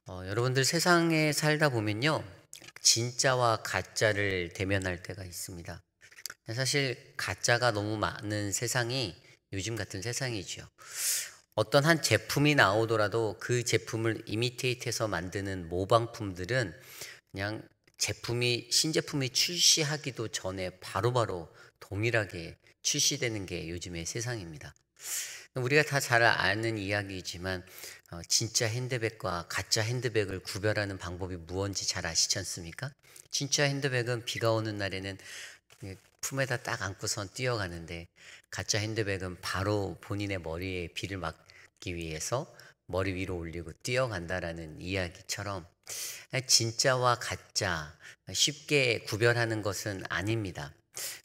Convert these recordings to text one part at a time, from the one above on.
여러분들 세상에 살다 보면요, 진짜와 가짜를 대면할 때가 있습니다. 사실 가짜가 너무 많은 세상이 요즘 같은 세상이죠. 어떤 한 제품이 나오더라도 그 제품을 이미테이트해서 만드는 모방품들은 그냥 신제품이 출시하기도 전에 바로바로 동일하게 출시되는 게 요즘의 세상입니다. 우리가 다 잘 아는 이야기이지만 진짜 핸드백과 가짜 핸드백을 구별하는 방법이 무언지 잘 아시지 않습니까? 진짜 핸드백은 비가 오는 날에는 품에다 딱 안고선 뛰어가는데, 가짜 핸드백은 바로 본인의 머리에 비를 막기 위해서 머리 위로 올리고 뛰어간다라는 이야기처럼, 진짜와 가짜 쉽게 구별하는 것은 아닙니다.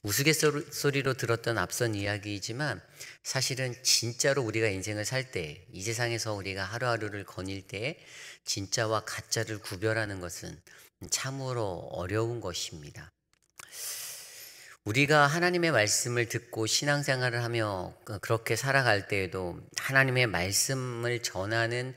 우스갯소리로 들었던 앞선 이야기이지만 사실은 진짜로 우리가 인생을 살 때, 이 세상에서 우리가 하루하루를 거닐 때 진짜와 가짜를 구별하는 것은 참으로 어려운 것입니다. 우리가 하나님의 말씀을 듣고 신앙생활을 하며 그렇게 살아갈 때에도 하나님의 말씀을 전하는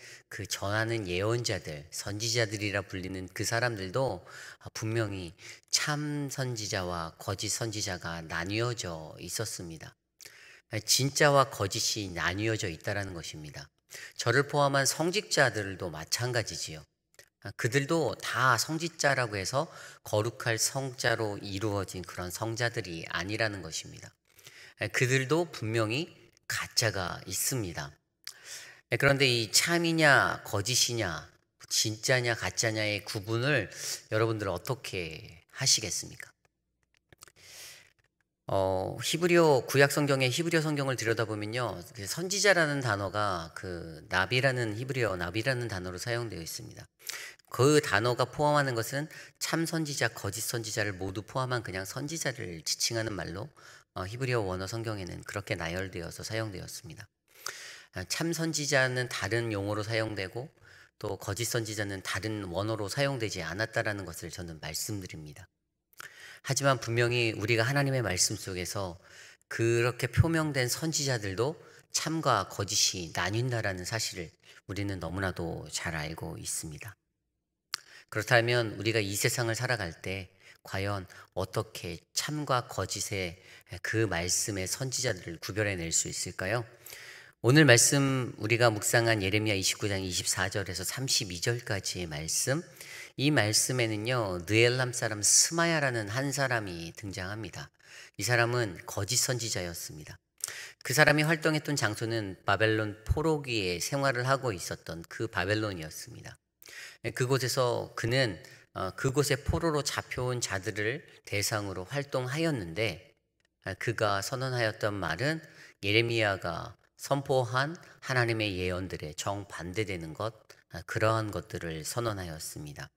예언자들, 선지자들이라 불리는 그 사람들도 분명히 참 선지자와 거짓 선지자가 나뉘어져 있었습니다. 진짜와 거짓이 나뉘어져 있다는 것입니다. 저를 포함한 성직자들도 마찬가지지요. 그들도 다 성직자라고 해서 거룩할 성자로 이루어진 그런 성자들이 아니라는 것입니다. 그들도 분명히 가짜가 있습니다. 그런데 이 참이냐 거짓이냐, 진짜냐 가짜냐의 구분을 여러분들 어떻게 하시겠습니까? 히브리어 구약 성경의 히브리어 성경을 들여다보면요, 그 선지자라는 단어가 그 나비라는 히브리어 나비라는 단어로 사용되어 있습니다. 그 단어가 포함하는 것은 참 선지자, 거짓 선지자를 모두 포함한 그냥 선지자를 지칭하는 말로 히브리어 원어 성경에는 그렇게 나열되어서 사용되었습니다. 참 선지자는 다른 용어로 사용되고 또 거짓 선지자는 다른 원어로 사용되지 않았다라는 것을 저는 말씀드립니다. 하지만 분명히 우리가 하나님의 말씀 속에서 그렇게 표명된 선지자들도 참과 거짓이 나뉜다라는 사실을 우리는 너무나도 잘 알고 있습니다. 그렇다면 우리가 이 세상을 살아갈 때 과연 어떻게 참과 거짓의 그 말씀의 선지자들을 구별해낼 수 있을까요? 오늘 말씀 우리가 묵상한 예레미야 29장 24절에서 32절까지의 말씀, 이 말씀에는요, 느엘람 사람 스마야라는 한 사람이 등장합니다. 이 사람은 거짓 선지자였습니다. 그 사람이 활동했던 장소는 바벨론 포로기에 생활을 하고 있었던 그 바벨론이었습니다. 그곳에서 그는 그곳에 포로로 잡혀온 자들을 대상으로 활동하였는데, 그가 선언하였던 말은 예레미야가 선포한 하나님의 예언들에 정반대되는 그러한 것들을 선언하였습니다.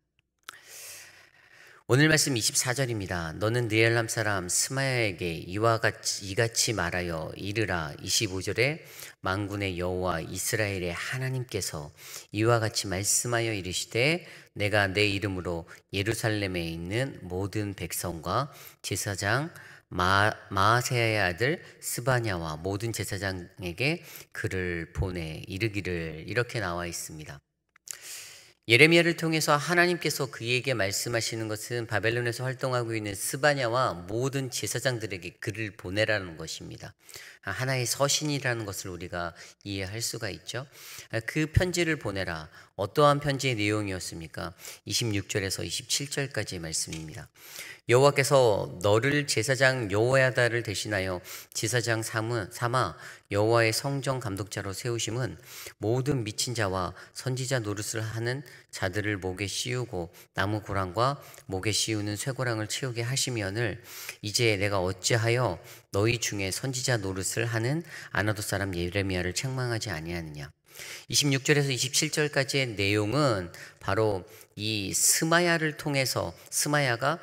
오늘 말씀 24절입니다. 너는 느엘람 사람 스마야에게 이같이 말하여 이르라. 25절에 만군의 여호와 이스라엘의 하나님께서 이와 같이 말씀하여 이르시되 내가 내 이름으로 예루살렘에 있는 모든 백성과 제사장 마아세야의 아들 스바냐와 모든 제사장에게 글을 보내 이르기를, 이렇게 나와 있습니다. 예레미야를 통해서 하나님께서 그에게 말씀하시는 것은 바벨론에서 활동하고 있는 스바냐와 모든 제사장들에게 글을 보내라는 것입니다. 하나의 서신이라는 것을 우리가 이해할 수가 있죠. 그 편지를 보내라. 어떠한 편지의 내용이었습니까? 26절에서 27절까지의 말씀입니다. 여호와께서 너를 제사장 여호야다를 대신하여 제사장 삼아 여호와의 성전 감독자로 세우심은 모든 미친 자와 선지자 노릇을 하는 자들을 목에 씌우고 나무 고랑과 목에 씌우는 쇠고랑을 채우게 하시면을 이제 내가 어찌하여 너희 중에 선지자 노릇을 하는 아나도 사람 예레미야를 책망하지 아니하느냐. 26절에서 27절까지의 내용은 바로 이 스마야를 통해서 스마야가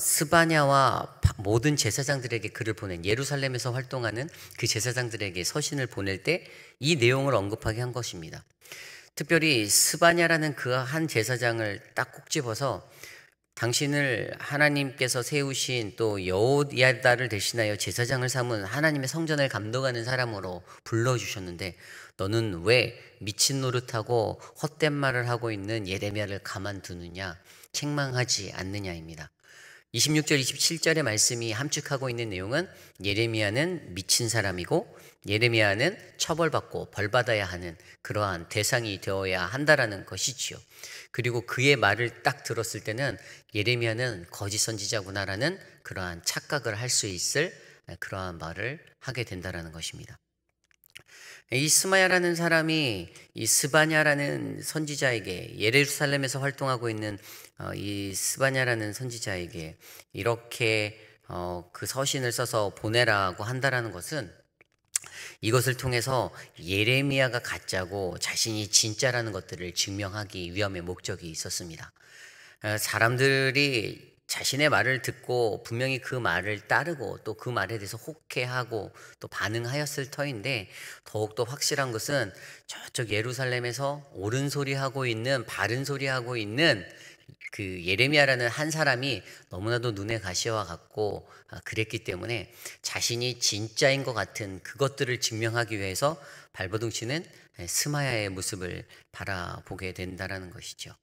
스바냐와 모든 제사장들에게 글을 보낸, 예루살렘에서 활동하는 그 제사장들에게 서신을 보낼 때 이 내용을 언급하게 한 것입니다. 특별히 스바냐라는 그 한 제사장을 딱 꼭 집어서 당신을 하나님께서 세우신 또 여호야다를 대신하여 제사장을 삼은 하나님의 성전을 감독하는 사람으로 불러주셨는데 너는 왜 미친 노릇하고 헛된 말을 하고 있는 예레미야를 가만두느냐, 책망하지 않느냐입니다. 26절 27절의 말씀이 함축하고 있는 내용은 예레미야는 미친 사람이고 예레미야는 처벌받고 벌받아야 하는 그러한 대상이 되어야 한다라는 것이지요. 그리고 그의 말을 딱 들었을 때는 예레미야는 거짓 선지자구나라는 그러한 착각을 할 수 있을 그러한 말을 하게 된다라는 것입니다. 이 스마야라는 사람이 이 스바냐라는 선지자에게, 예루살렘에서 활동하고 있는 이 스바냐라는 선지자에게 이렇게 그 서신을 써서 보내라고 한다라는 것은, 이것을 통해서 예레미야가 가짜고 자신이 진짜라는 것들을 증명하기 위함의 목적이 있었습니다. 사람들이 자신의 말을 듣고 분명히 그 말을 따르고 또 그 말에 대해서 혹해하고 또 반응하였을 터인데, 더욱더 확실한 것은 저쪽 예루살렘에서 옳은 소리 하고 있는, 바른 소리 하고 있는 그 예레미야라는 한 사람이 너무나도 눈에 가시와 같고 그랬기 때문에 자신이 진짜인 것 같은 그것들을 증명하기 위해서 발버둥 치는 스마야의 모습을 바라보게 된다라는 것이죠.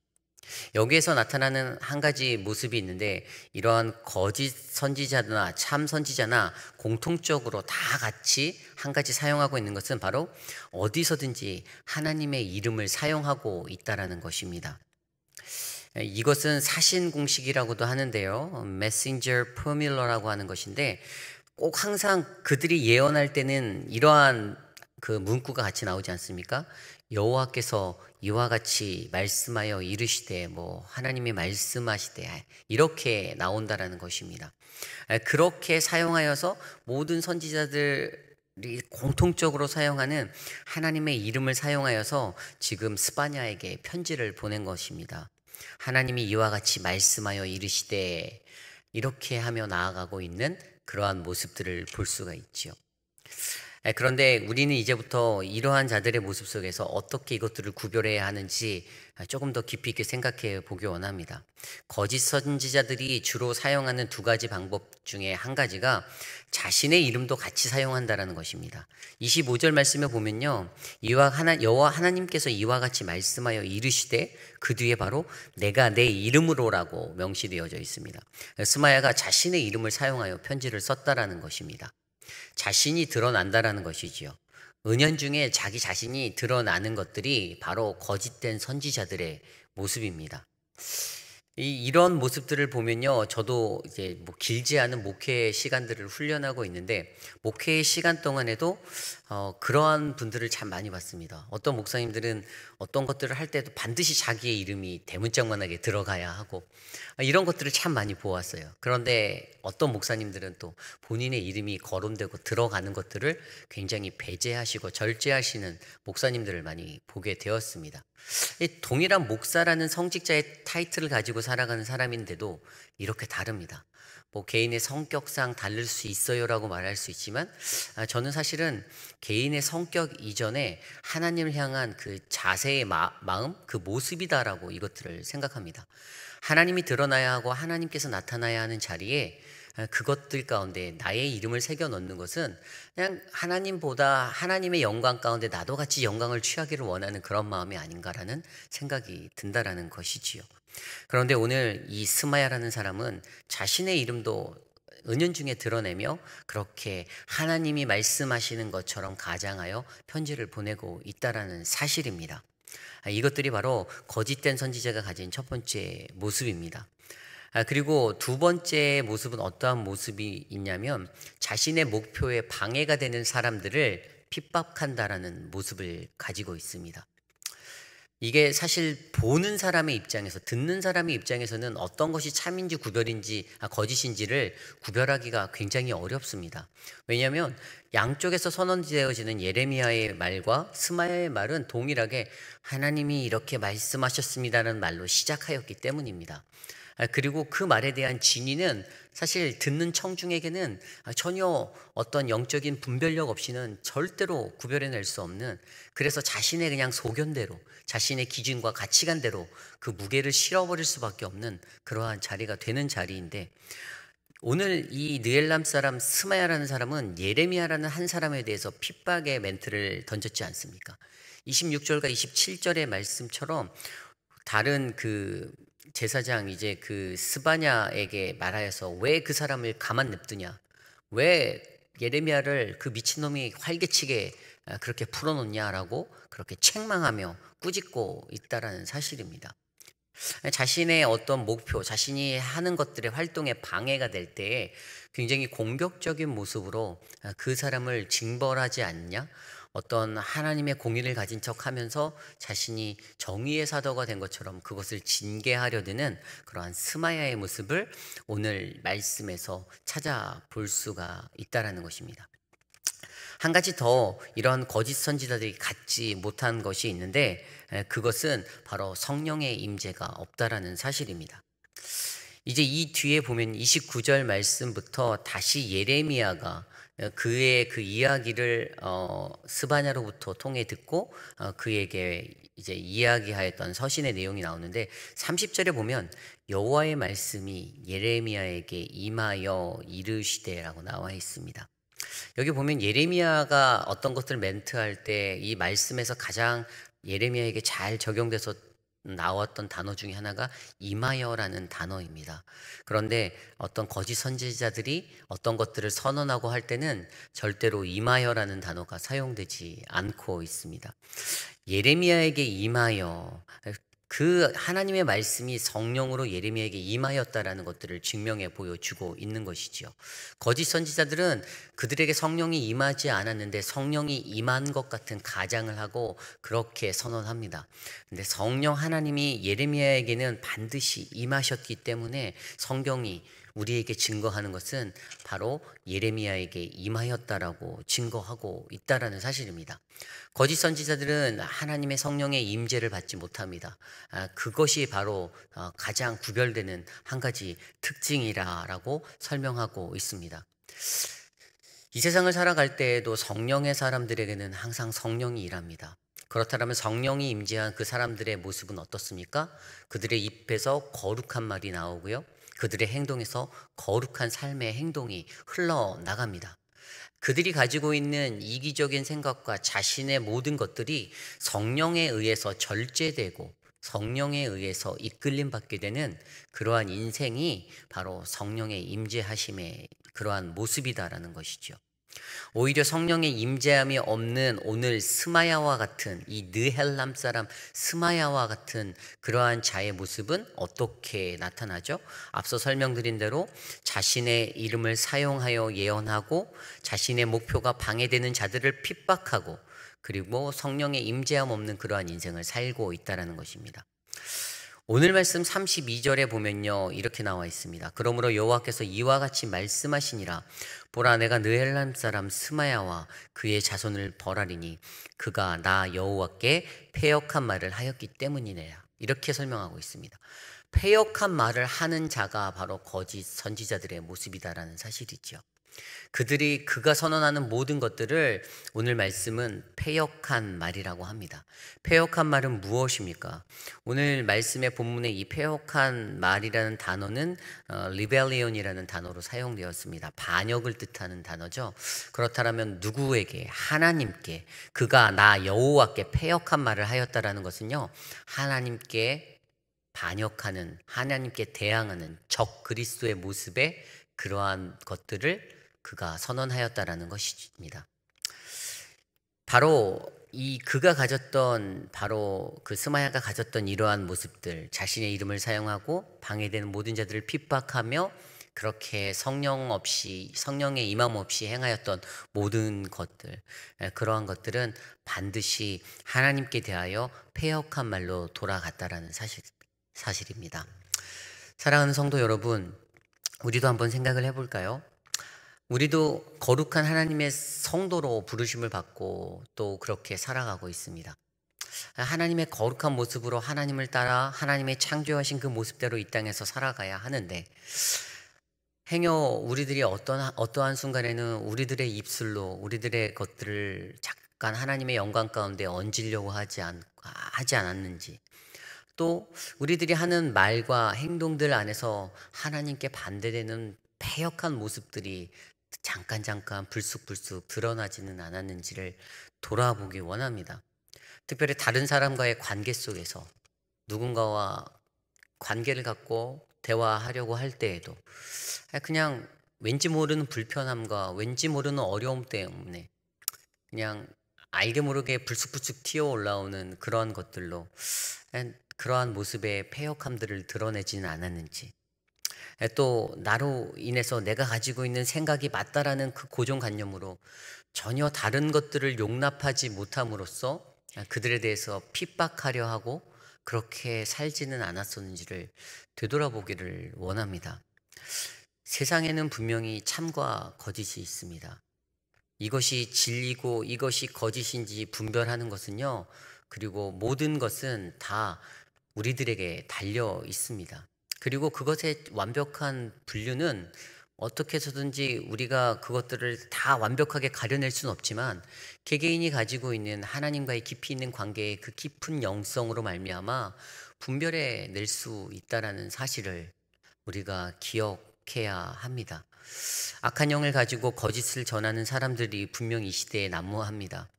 여기에서 나타나는 한 가지 모습이 있는데, 이러한 거짓 선지자나 참 선지자나 공통적으로 다 같이 한 가지 사용하고 있는 것은 바로 어디서든지 하나님의 이름을 사용하고 있다라는 것입니다. 이것은 사신 공식이라고도 하는데요, 메신저 포뮬러라고 하는 것인데, 꼭 항상 그들이 예언할 때는 이러한 그 문구가 같이 나오지 않습니까? 여호와께서 이와 같이 말씀하여 이르시되, 하나님이 말씀하시되, 이렇게 나온다라는 것입니다. 그렇게 사용하여서 모든 선지자들이 공통적으로 사용하는 하나님의 이름을 사용하여서 지금 스바냐에게 편지를 보낸 것입니다. 하나님이 이와 같이 말씀하여 이르시되, 이렇게 하며 나아가고 있는 그러한 모습들을 볼 수가 있지요. 그런데 우리는 이제부터 이러한 자들의 모습 속에서 어떻게 이것들을 구별해야 하는지 조금 더 깊이 있게 생각해 보기 원합니다. 거짓 선지자들이 주로 사용하는 두 가지 방법 중에 한 가지가 자신의 이름도 같이 사용한다라는 것입니다. 25절 말씀에 보면요, 여호와 하나님께서 이와 같이 말씀하여 이르시되, 그 뒤에 바로 내가 내 이름으로라고 명시되어져 있습니다. 스마야가 자신의 이름을 사용하여 편지를 썼다라는 것입니다. 자신이 드러난다라는 것이지요. 은연중에 자기 자신이 드러나는 것들이 바로 거짓된 선지자들의 모습입니다. 이런 모습들을 보면요, 저도 이제 길지 않은 목회 시간들을 훈련하고 있는데, 목회 시간 동안에도 그러한 분들을 참 많이 봤습니다. 어떤 목사님들은 어떤 것들을 할 때도 반드시 자기의 이름이 대문짝만하게 들어가야 하고, 이런 것들을 참 많이 보았어요. 그런데 어떤 목사님들은 또 본인의 이름이 거론되고 들어가는 것들을 굉장히 배제하시고 절제하시는 목사님들을 많이 보게 되었습니다. 동일한 목사라는 성직자의 타이틀을 가지고 살아가는 사람인데도 이렇게 다릅니다. 개인의 성격상 다를 수 있어요라고 말할 수 있지만, 저는 사실은 개인의 성격 이전에 하나님을 향한 그 자세의 마음, 그 모습이다라고 이것들을 생각합니다. 하나님이 드러나야 하고 하나님께서 나타나야 하는 자리에 그것들 가운데 나의 이름을 새겨 넣는 것은 그냥 하나님보다 하나님의 영광 가운데 나도 같이 영광을 취하기를 원하는 그런 마음이 아닌가라는 생각이 든다라는 것이지요. 그런데 오늘 이 스마야라는 사람은 자신의 이름도 은연중에 드러내며 그렇게 하나님이 말씀하시는 것처럼 가장하여 편지를 보내고 있다라는 사실입니다. 이것들이 바로 거짓된 선지자가 가진 첫 번째 모습입니다. 그리고 두 번째 모습은 어떠한 모습이 있냐면, 자신의 목표에 방해가 되는 사람들을 핍박한다라는 모습을 가지고 있습니다. 이게 사실 보는 사람의 입장에서, 듣는 사람의 입장에서는 어떤 것이 참인지 거짓인지를 구별하기가 굉장히 어렵습니다. 왜냐하면 양쪽에서 선언되어지는 예레미야의 말과 스마야의 말은 동일하게 하나님이 이렇게 말씀하셨습니다라는 말로 시작하였기 때문입니다. 그리고 그 말에 대한 진위는 사실 듣는 청중에게는 전혀 어떤 영적인 분별력 없이는 절대로 구별해낼 수 없는, 그래서 자신의 그냥 소견대로, 자신의 기준과 가치관대로 그 무게를 실어버릴 수밖에 없는 그러한 자리가 되는 자리인데, 오늘 이 느엘람 사람 스마야라는 사람은 예레미야라는 한 사람에 대해서 핍박의 멘트를 던졌지 않습니까? 26절과 27절의 말씀처럼 다른 그 제사장 이제 그 스바냐에게 말하여서 왜 그 사람을 가만 냅두냐, 왜 예레미야를 그 미친놈이 활개치게 그렇게 풀어놓냐라고 그렇게 책망하며 꾸짖고 있다라는 사실입니다. 자신의 어떤 목표, 자신이 하는 것들의 활동에 방해가 될 때에 굉장히 공격적인 모습으로 그 사람을 징벌하지 않냐, 어떤 하나님의 공의를 가진 척 하면서 자신이 정의의 사도가 된 것처럼 그것을 징계하려 드는 그러한 스마야의 모습을 오늘 말씀에서 찾아볼 수가 있다라는 것입니다. 한 가지 더 이런 거짓 선지자들이 갖지 못한 것이 있는데, 그것은 바로 성령의 임재가 없다라는 사실입니다. 이제 이 뒤에 보면 29절 말씀부터 다시 예레미야가 그의 그 이야기를 스바냐로부터 통해 듣고 그에게 이제 이야기하였던 서신의 내용이 나오는데, 30절에 보면 여호와의 말씀이 예레미야에게 임하여 이르시되라고 나와 있습니다. 여기 보면 예레미야가 어떤 것들 멘트할 때 이 말씀에서 가장 예레미야에게 잘 적용돼서 나왔던 단어 중에 하나가 임하여라는 단어입니다. 그런데 어떤 거짓 선지자들이 어떤 것들을 선언하고 할 때는 절대로 임하여라는 단어가 사용되지 않고 있습니다. 예레미야에게 임하여, 그 하나님의 말씀이 성령으로 예레미야에게 임하였다라는 것들을 증명해 보여주고 있는 것이지요. 거짓 선지자들은 그들에게 성령이 임하지 않았는데 성령이 임한 것 같은 가장을 하고 그렇게 선언합니다. 근데 성령 하나님이 예레미야에게는 반드시 임하셨기 때문에 성경이 우리에게 증거하는 것은 바로 예레미야에게 임하였다라고 증거하고 있다라는 사실입니다. 거짓 선지자들은 하나님의 성령의 임재를 받지 못합니다. 그것이 바로 가장 구별되는 한 가지 특징이라고 설명하고 있습니다. 이 세상을 살아갈 때에도 성령의 사람들에게는 항상 성령이 일합니다. 그렇다면 성령이 임재한 그 사람들의 모습은 어떻습니까? 그들의 입에서 거룩한 말이 나오고요, 그들의 행동에서 거룩한 삶의 행동이 흘러나갑니다. 그들이 가지고 있는 이기적인 생각과 자신의 모든 것들이 성령에 의해서 절제되고 성령에 의해서 이끌림 받게 되는 그러한 인생이 바로 성령의 임재하심의 그러한 모습이다라는 것이죠. 오히려 성령의 임재함이 없는 오늘 스마야와 같은, 이 느헬람 사람 스마야와 같은 그러한 자의 모습은 어떻게 나타나죠? 앞서 설명드린 대로 자신의 이름을 사용하여 예언하고 자신의 목표가 방해되는 자들을 핍박하고, 그리고 성령의 임재함 없는 그러한 인생을 살고 있다는 것입니다. 오늘 말씀 32절에 보면요, 이렇게 나와 있습니다. 그러므로 여호와께서 이와 같이 말씀하시니라. 보라, 내가 느헬람 사람 스마야와 그의 자손을 벌하리니 그가 나 여호와께 패역한 말을 하였기 때문이네요. 이렇게 설명하고 있습니다. 패역한 말을 하는 자가 바로 거짓 선지자들의 모습이다라는 사실이죠. 그가 선언하는 모든 것들을 오늘 말씀은 패역한 말이라고 합니다. 패역한 말은 무엇입니까? 오늘 말씀의 본문의 이 패역한 말이라는 단어는 rebellion이라는 단어로 사용되었습니다. 반역을 뜻하는 단어죠. 그렇다면 누구에게? 하나님께, 그가 나 여호와께 패역한 말을 하였다라는 것은요, 하나님께 반역하는, 하나님께 대항하는 적 그리스도의 모습의 그러한 것들을 그가 선언하였다라는 것입니다. 바로 이 그가 가졌던, 바로 그 스마야가 가졌던 이러한 모습들, 자신의 이름을 사용하고 방해되는 모든 자들을 핍박하며 그렇게 성령 없이, 성령의 임함 없이 행하였던 모든 것들, 그러한 것들은 반드시 하나님께 대하여 패역한 말로 돌아갔다라는 사실입니다. 사랑하는 성도 여러분, 우리도 한번 생각을 해볼까요? 우리도 거룩한 하나님의 성도로 부르심을 받고 또 그렇게 살아가고 있습니다. 하나님의 거룩한 모습으로 하나님을 따라 하나님의 창조하신 그 모습대로 이 땅에서 살아가야 하는데, 행여 우리들이 어떠한 순간에는 우리들의 입술로 우리들의 것들을 잠깐 하나님의 영광 가운데 얹으려고 하지 않았는지, 또 우리들이 하는 말과 행동들 안에서 하나님께 반대되는 패역한 모습들이 잠깐 불쑥불쑥 드러나지는 않았는지를 돌아보기 원합니다. 특별히 다른 사람과의 관계 속에서 누군가와 관계를 갖고 대화하려고 할 때에도 그냥 왠지 모르는 불편함과 왠지 모르는 어려움 때문에 그냥 알게 모르게 불쑥불쑥 튀어 올라오는 그러한 것들로 그러한 모습의 패역함들을 드러내지는 않았는지, 또 나로 인해서 내가 가지고 있는 생각이 맞다라는 그 고정관념으로 전혀 다른 것들을 용납하지 못함으로써 그들에 대해서 핍박하려 하고 그렇게 살지는 않았었는지를 되돌아보기를 원합니다. 세상에는 분명히 참과 거짓이 있습니다. 이것이 진리고 이것이 거짓인지 분별하는 것은요, 그리고 모든 것은 다 우리들에게 달려 있습니다. 그리고 그것의 완벽한 분류는 어떻게 해서든지 우리가 그것들을 다 완벽하게 가려낼 수는 없지만, 개개인이 가지고 있는 하나님과의 깊이 있는 관계의 그 깊은 영성으로 말미암아 분별해 낼 수 있다라는 사실을 우리가 기억해야 합니다. 악한 영을 가지고 거짓을 전하는 사람들이 분명히 이 시대에 난무합니다.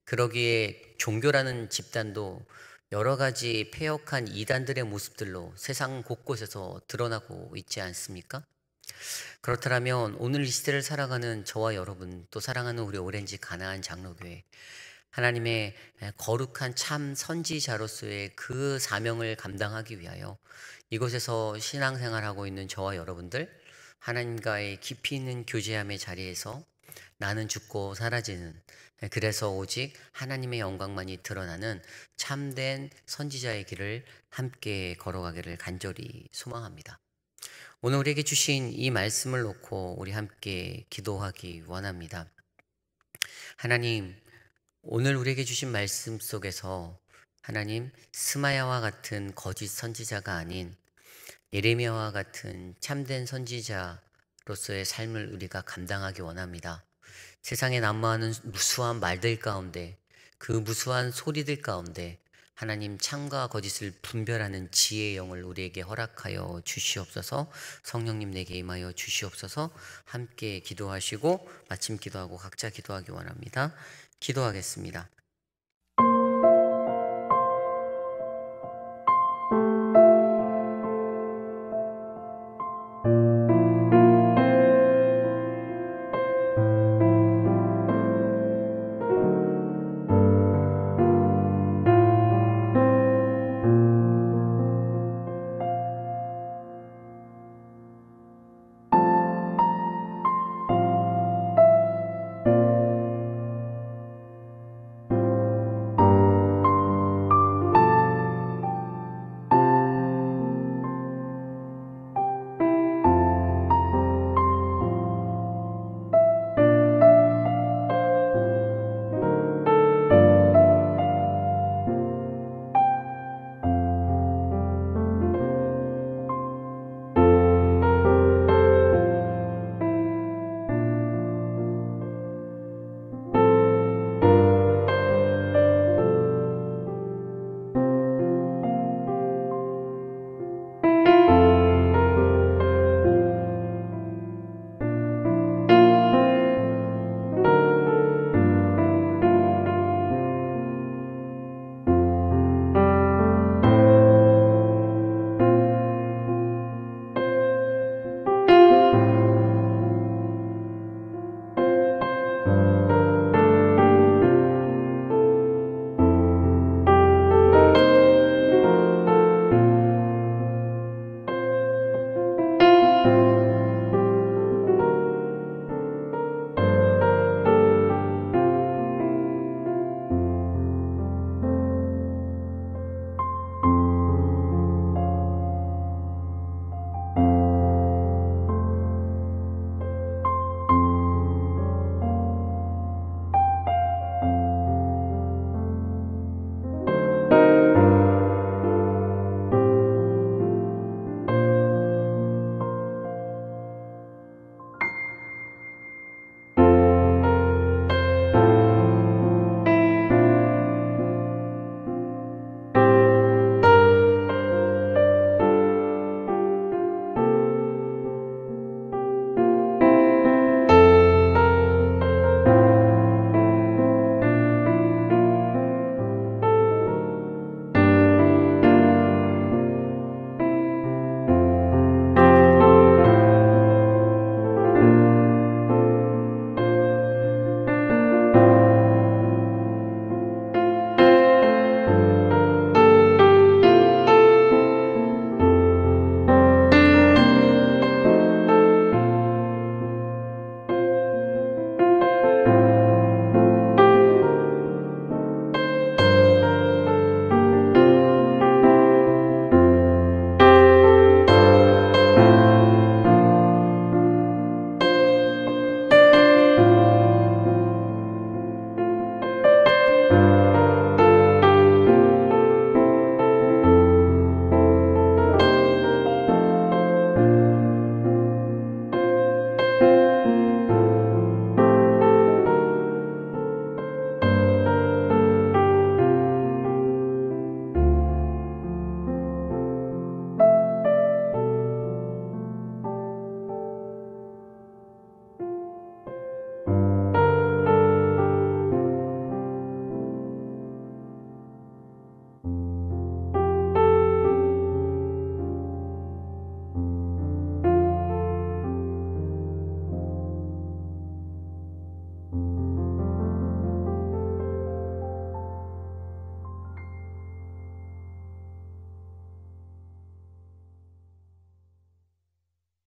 그러기에 종교라는 집단도 여러 가지 패역한 이단들의 모습들로 세상 곳곳에서 드러나고 있지 않습니까? 그렇다면 오늘 이 시대를 살아가는 저와 여러분, 또 사랑하는 우리 오렌지 가나안 장로교회, 하나님의 거룩한 참 선지자로서의 그 사명을 감당하기 위하여 이곳에서 신앙생활하고 있는 저와 여러분들, 하나님과의 깊이 있는 교제함의 자리에서 나는 죽고 사라지는, 그래서 오직 하나님의 영광만이 드러나는 참된 선지자의 길을 함께 걸어가기를 간절히 소망합니다. 오늘 우리에게 주신 이 말씀을 놓고 우리 함께 기도하기 원합니다. 하나님, 오늘 우리에게 주신 말씀 속에서 하나님, 스마야와 같은 거짓 선지자가 아닌 예레미야와 같은 참된 선지자로서의 삶을 우리가 감당하기 원합니다. 세상에 난무하는 무수한 말들 가운데, 그 무수한 소리들 가운데 하나님 참과 거짓을 분별하는 지혜의 영을 우리에게 허락하여 주시옵소서. 성령님 내게 임하여 주시옵소서. 함께 기도하시고 마침 기도하고 각자 기도하기 원합니다. 기도하겠습니다.